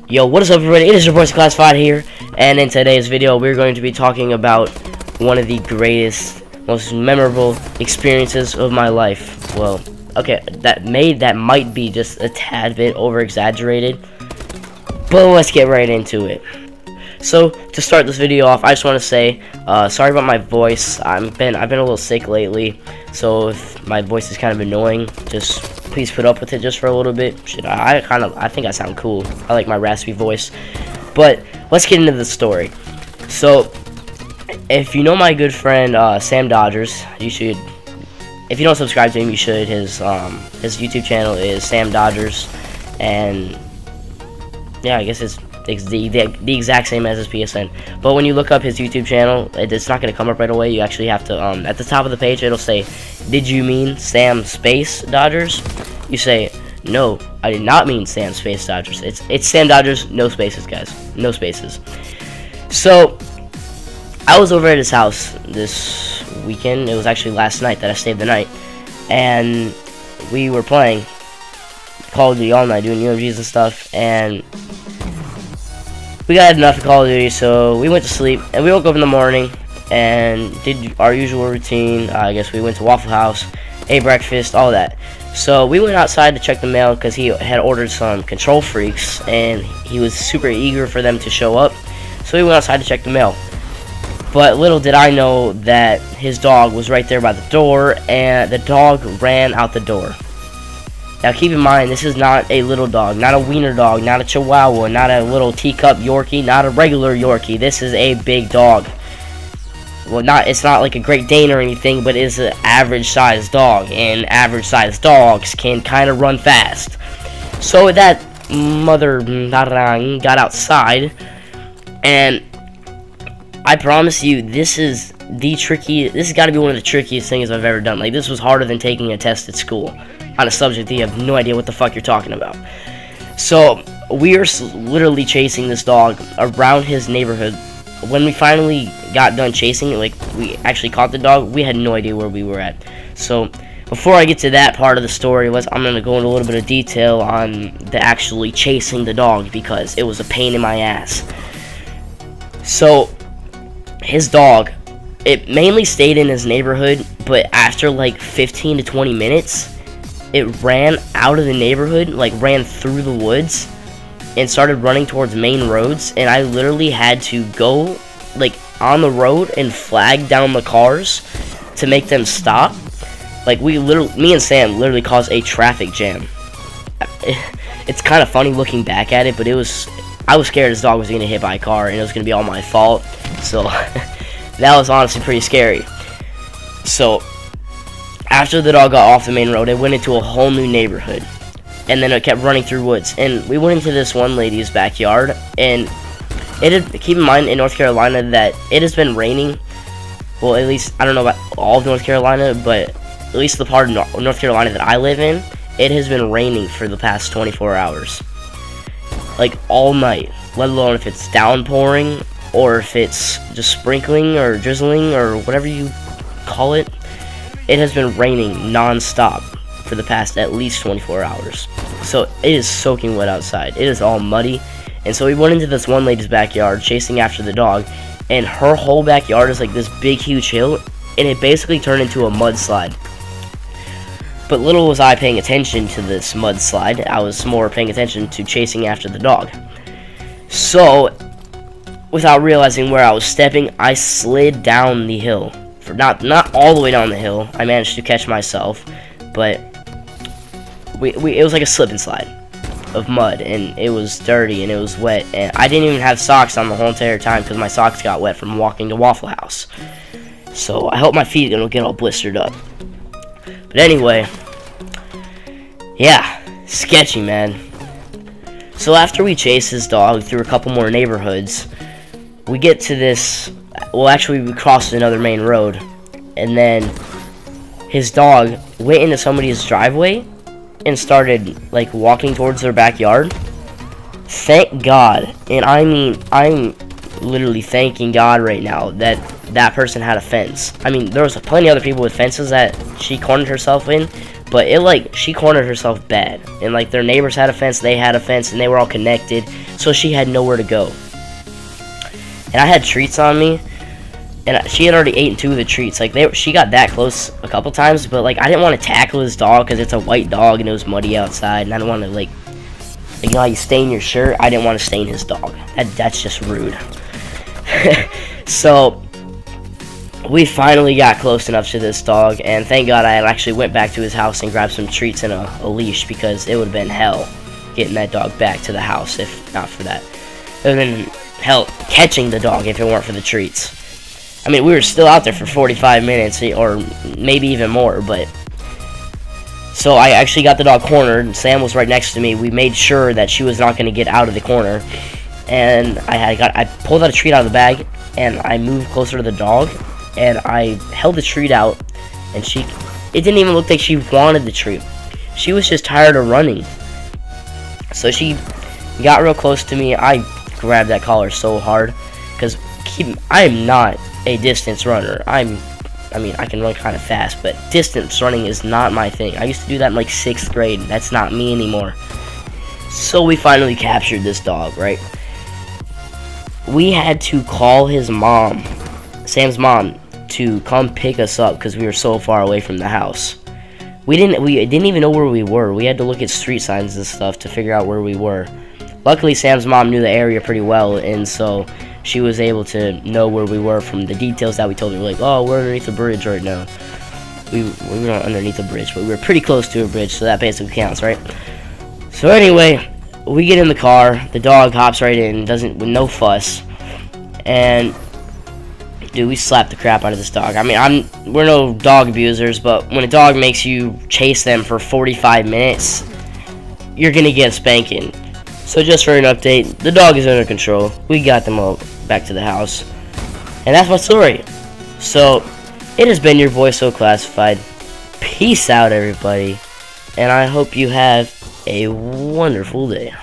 Yo, what is up, everybody? It is your boy Classified here, and in today's video we're going to be talking about one of the greatest, most memorable experiences of my life. Well, okay, that might be just a tad bit over exaggerated, but let's get right into it. So to start this video off, I just want to say sorry about my voice. I've been a little sick lately, so if my voice is kind of annoying, just please put up with it just for a little bit. I think I sound cool. I like my raspy voice. But let's get into the story. So if you know my good friend Sam Dodgers, you should. If you don't subscribe to him, you should. His YouTube channel is Sam Dodgers, and yeah, I guess it's the exact same as his PSN. But when you look up his YouTube channel, it's not going to come up right away. You actually have to, at the top of the page, it'll say, "Did you mean Sam Space Dodgers?" You say, "No, I did not mean Sam Space Dodgers. It's Sam Dodgers, no spaces, guys. No spaces." So, I was over at his house this weekend. It was actually last night that I stayed the night. And we were playing Call of Duty all night, doing UMGs and stuff, and we got enough of Call of Duty, so we went to sleep, and we woke up in the morning and did our usual routine. I guess we went to Waffle House, ate breakfast, all that. So we went outside to check the mail because he had ordered some Control Freaks, and he was super eager for them to show up. So we went outside to check the mail. But little did I know that his dog was right there by the door, and the dog ran out the door. Now keep in mind, this is not a little dog, not a wiener dog, not a chihuahua, not a little teacup Yorkie, not a regular Yorkie. This is a big dog. Well, it's not like a Great Dane or anything, but it is an average sized dog, and average sized dogs can kind of run fast. So that mother got outside, and I promise you, this has got to be one of the trickiest things I've ever done. Like, this was harder than taking a test at school on a subject that you have no idea what the fuck you're talking about. So we are literally chasing this dog around his neighborhood. When we finally got done chasing it, like we actually caught the dog, we had no idea where we were at. So before I get to that part of the story, I'm going to go into a little bit of detail on the actually chasing the dog, because it was a pain in my ass. So his dog, it mainly stayed in his neighborhood, but after like 15 to 20 minutes, it ran out of the neighborhood, like ran through the woods, and started running towards main roads, and I literally had to go like on the road and flag down the cars to make them stop. Like me and Sam literally caused a traffic jam. It's kind of funny looking back at it, but I was scared his dog was gonna get hit by a car and it was gonna be all my fault. So that was honestly pretty scary. So after the dog got off the main road, it went into a whole new neighborhood, and then it kept running through woods. And we went into this one lady's backyard, and keep in mind in North Carolina that it has been raining. Well, at least I don't know about all of North Carolina, but at least the part of North Carolina that I live in, it has been raining for the past 24 hours, like all night. Let alone if it's downpouring or if it's just sprinkling or drizzling or whatever you call it. It has been raining non-stop for the past at least 24 hours. So it is soaking wet outside. It is all muddy. And so we went into this one lady's backyard chasing after the dog, and her whole backyard is like this big huge hill, and it basically turned into a mudslide. But little was I paying attention to this mudslide. I was more paying attention to chasing after the dog. So without realizing where I was stepping, I slid down the hill. Not all the way down the hill. I managed to catch myself, but it was like a slip and slide of mud, and it was dirty and it was wet, and I didn't even have socks on the whole entire time because my socks got wet from walking to Waffle House. So I hope my feet don't get all blistered up. But anyway, yeah, sketchy, man. So after we chased his dog through a couple more neighborhoods, we get to this. Well, actually, we crossed another main road, and then his dog went into somebody's driveway and started like walking towards their backyard. Thank God, and I mean, I'm literally thanking God right now that that person had a fence. I mean, there was plenty of other people with fences that she cornered herself in, but she cornered herself bad. And like their neighbors had a fence, they had a fence, and they were all connected. So so she had nowhere to go. And I had treats on me, and she had already eaten 2 of the treats. Like, she got that close a couple times, but like I didn't want to tackle this dog because it's a white dog and it was muddy outside, and I didn't want to like you know how you stain your shirt. I didn't want to stain his dog. That's just rude. So we finally got close enough to this dog, and thank God I actually went back to his house and grabbed some treats and a leash, because it would have been hell getting that dog back to the house if not for that. It would have been hell catching the dog if it weren't for the treats. I mean, we were still out there for 45 minutes, or maybe even more, but... So I actually got the dog cornered. Sam was right next to me. We made sure that she was not going to get out of the corner. And I pulled out a treat out of the bag, and I moved closer to the dog, and I held the treat out, and it didn't even look like she wanted the treat. She was just tired of running. So she got real close to me. I grabbed that collar so hard, because I am not a distance runner. I mean, I can run kind of fast, but distance running is not my thing. I used to do that in like 6th grade. That's not me anymore. So we finally captured this dog, right? We had to call his mom, Sam's mom, to come pick us up because we were so far away from the house. We didn't even know where we were. We had to look at street signs and stuff to figure out where we were. Luckily, Sam's mom knew the area pretty well, and so she was able to know where we were from the details that we told her. Like, oh, we're underneath the bridge right now. We were not underneath the bridge, but we were pretty close to a bridge, so that basically counts, right? So anyway, we get in the car. The dog hops right in, with no fuss, and dude, we slapped the crap out of this dog. I mean, we're no dog abusers, but when a dog makes you chase them for 45 minutes, you're gonna get a spanking. So just for an update, the dog is under control. We got them all back to the house. And that's my story. So, it has been your boy So Classified. Peace out, everybody. And I hope you have a wonderful day.